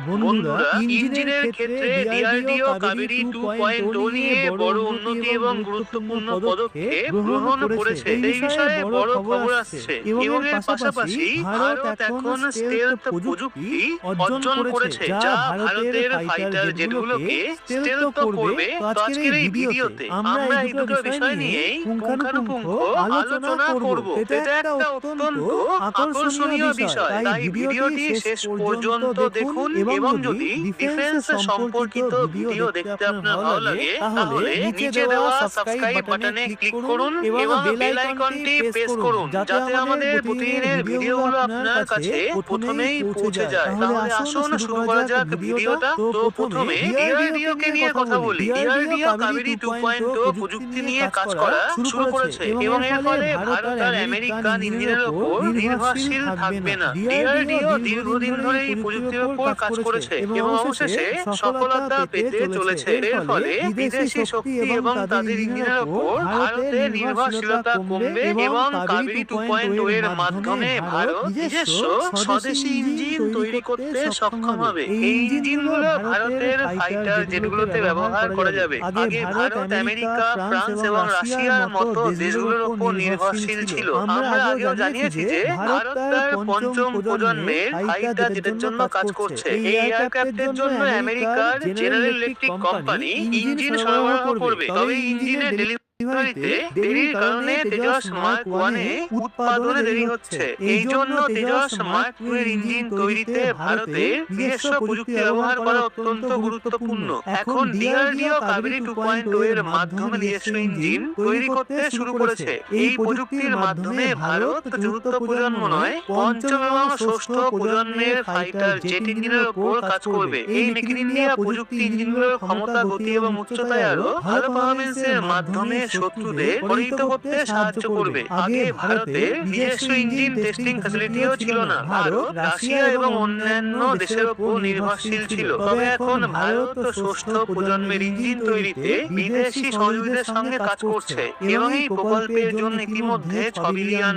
বন্ধুরা, ইঞ্জিনের ক্ষেত্রে ডিআরডিও কাবেরী 2.0 নিয়ে বড় উন্নতি এবং গুরুত্বপূর্ণ পদক্ষেপ গ্রহণ করেছে। এই বিষয়ে বড় খবর আসছে এবং এর পাশাপাশি ভারত এখন স্টেলথ প্রযুক্তি অর্জন করেছে, যা ভারতের ফাইটার জেটগুলোকে স্টেলথ করবে। তো আজকের এই ভিডিওতে আমরা এই দুটো বিষয় নিয়ে পুঙ্খানুপুঙ্খ আলোচনা করব। এটা একটা অত্যন্ত আকর্ষণীয় বিষয়, তাই ভিডিওটি শেষ পর্যন্ত দেখুন। এবং যদি ডিফেন্স সম্পর্কিত ভিডিও দেখতে আপনার ভালো লাগে, তাহলে নিচে দেওয়া সাবস্ক্রাইব বাটনে ক্লিক করুন এবং বেল আইকনটি প্রেস করুন, যাতে আমাদের প্রতিদিনের ভিডিওগুলো আপনার কাছে প্রথমেই পৌঁছে যায়। তাহলে আসুন শুরু করা যাক ভিডিওটা। তো প্রথমে ডিআরডিওকে নিয়ে কথা বলি। ডিআরডিও কাবেরী 2.0 প্রযুক্তি নিয়ে কাজ করা শুরু করেছে এবং এর ফলে ভারত আর আমেরিকান ইঞ্জিনের উপর নির্ভরশীল থাকবে না। ডিআরডিও দীর্ঘদিন ধরে এই প্রযুক্তির উপর কাজ করেছে এবং অবশেষে সফলতা পেতে চলেছে। এর ফলে বিদেশি শক্তি এবং তাদের ইঞ্জিনের উপর ভারতের নির্ভরশীলতা কমবে এবং কাবেরী 2.0 এর মাধ্যমে ভারত নিজস্ব স্বদেশী ইঞ্জিন তৈরি করতে সক্ষম হবে। এই ইঞ্জিনগুলো ভারতের ফাইটার জেটগুলোতে ব্যবহার করা যাবে। আগে ভারত, আমেরিকা, ফ্রান্স এবং রাশিয়ার মতো দেশগুলোর উপর নির্ভরশীল ছিল। আমরা আগেও জানিয়েছি যে ভারত তার পঞ্চম প্রজন্মের ফাইটার জেটের জন্য কাজ করছে। এই এয়ারক্রাফটের জন্য আমেরিকার জেনারেল ইলেকট্রিক কোম্পানি ইঞ্জিন সরবরাহ করবে। তবে ইঞ্জিনের ডেলিভারিতে দেরির কারণে তেজস মার্ক 1 এ উৎপাদনে দেরি হচ্ছে। এই জন্য তেজস মার্ক 2 এর ইঞ্জিন তৈরিতে ভারতের নিজস্ব প্রযুক্তি ব্যবহার করা অত্যন্ত গুরুত্বপূর্ণ। এখন ডিআরডিও কাবেরী 2.0 এর মাধ্যমে নিজস্ব ইঞ্জিন তৈরি করতে শুরু করেছে। এই প্রযুক্তির মাধ্যমে ভারত চতুর্থ প্রজন্ম নয়, পঞ্চম এবং ষষ্ঠ প্রজন্মের ফাইটার জেট ইঞ্জিনের উপর কাজ করবে। এই মেক ইন ইন্ডিয়া প্রযুক্তি ইঞ্জিনগুলোর ক্ষমতা, গতি এবং উচ্চতায় আরো ভালো পারফরম্যান্সের মাধ্যমে শত্রুদের পরাজিত করতে সাহায্য করবে। আগে ভারতের নিজস্ব ইঞ্জিন টেস্টিং ফ্যাসিলিটিও ছিল না। ভারত রাশিয়া এবং অন্যান্য দেশের উপর নির্ভরশীল ছিল। তবে এখন ভারত ষষ্ঠ প্রজন্মের ইঞ্জিন তৈরিতে বিদেশি সহযোগীদের সঙ্গে কাজ করছে এবং এই প্রকল্পের জন্য ইতিমধ্যে $6 বিলিয়ন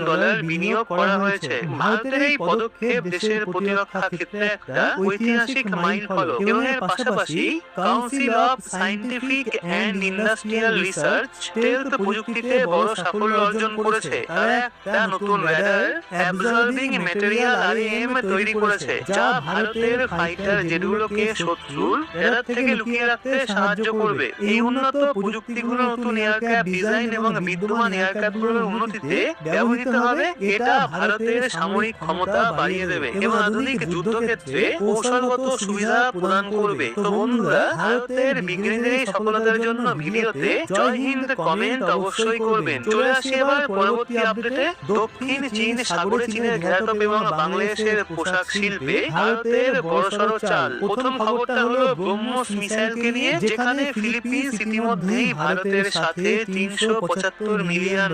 বিনিয়োগ করা হয়েছে। ভারতের এই পদক্ষেপ দেশের প্রতিরক্ষা ক্ষেত্রে একটা ঐতিহাসিক মাইলফলক এবং এর পাশাপাশি council of scientific and industrial research stealth প্রযুক্তিতে বড় সাফল্য অর্জন করেছে। তারা একটা নতুন রাডার অ্যাবজর্বিং ম্যাটেরিয়াল আরএএম তৈরি করেছে, যা ভারতের ফাইটার জেটগুলোকে শত্রুর রাডার থেকে লুকিয়ে রাখতে সাহায্য করবে। এই উন্নত প্রযুক্তিগুলো নতুন এয়ারক্রাফট ডিজাইন এবং বিদ্যমান এয়ারক্রাফটগুলোর উন্নতিতে ব্যবহৃত হবে। এটা ভারতের সামরিক ক্ষমতা বাড়িয়ে দেবে এবং আধুনিক যুদ্ধক্ষেত্রে কৌশলগত সুবিধা প্রদান করবে। তো বন্ধুরা, ভারতের বিজ্ঞানীদের এই সফলতার জন্য ভিডিওতে জয় হিন্দ কমেন্ট অবশ্যই করবেন। চলে আসি এবার পরবর্তী আপডেটে। দক্ষিণ চীন সাগরে চীনের ঘেরাটোপ এবং বাংলাদেশের পোশাক শিল্পে ভারতের বড়সড় চাল। প্রথম খবরটা হলো ব্রহ্মোস মিসাইলকে নিয়ে, যেখানে ফিলিপিন্স ইতিমধ্যেই ভারতের সাথে $375 মিলিয়ন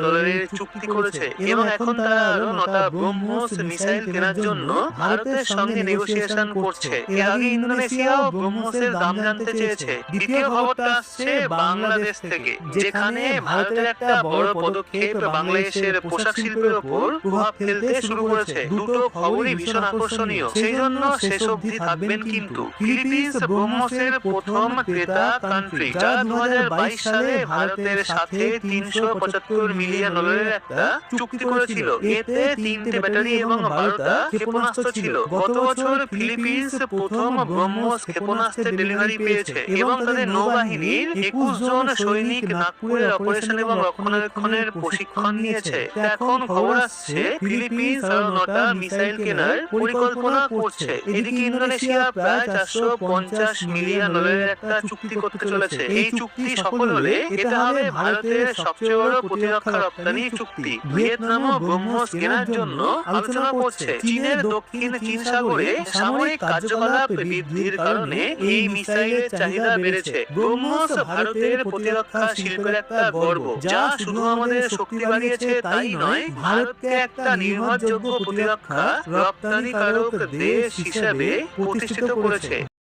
চুক্তি করেছে এবং এখন তারা আরো 9টা ব্রহ্মোস মিসাইল কেনার জন্য ভারতের সঙ্গে নেগোসিয়েশন করছে। এর আগে ইন্দোনেশিয়াও ব্রহ্মোসের দাম জানতে চেয়েছে। দ্বিতীয় খবরটা আসছে বাংলাদেশ থেকে, যেখানে ভারতের একটা বড় পদক্ষেপ বাংলাদেশের পোশাক শিল্পের উপর প্রভাব ফেলতে শুরু করেছে। দুটো খবরই ভীষণ আকর্ষণীয়, সেই জন্য শেষ অবধি থাকবেন। কিন্তু ফিলিপিন্স ব্রহ্মোসের প্রথম ক্রেতা কান্ট্রি, যা 2022 সালে ভারতের সাথে $375 মিলিয়ন একটা চুক্তি করেছিল। এতে 3টে ব্যাটারি এবং 12টা ক্ষেপণাস্ত্র ছিল। গত বছর ফিলিপিন্স প্রথম ব্রহ্মোস ক্ষেপণাস্ত্রের ডেলিভারি পেয়েছে এবং তাদের নৌবাহিনীর 21 জন সৈনিক নাগপুরের অপারেশন এবং রক্ষণাবেক্ষণের প্রশিক্ষণ নিয়েছে। এখন খবর আসছে ফিলিপিন্স আরো 9টা মিসাইল কেনার পরিকল্পনা করছে। এদিকে ইন্দোনেশিয়া প্রায় $450 মিলিয়ন একটা চুক্তি করতে চলেছে। এই চুক্তি সফল হলে এটা হবে ভারতের সবচেয়ে বড় প্রতিরক্ষা রপ্তানি চুক্তি। ভিয়েতনামও ব্রহ্মোস কেনার জন্য আলোচনা করছে। চীনের দক্ষিণ চীন সাগরে সামরিক কার্যকলাপ বৃদ্ধির কারণে এই মিসাইলের চাহিদা বেড়েছে। ব্রহ্মোস ভারতের প্রতিরক্ষা শিল্পের একটা গর্ব, যা শুধু আমাদের শক্তি বাড়িয়েছে তাই নয়, ভারতকে একটা নির্ভরযোগ্য প্রতিরক্ষা রপ্তানিকারক দেশ হিসেবে প্রতিষ্ঠিত করেছে।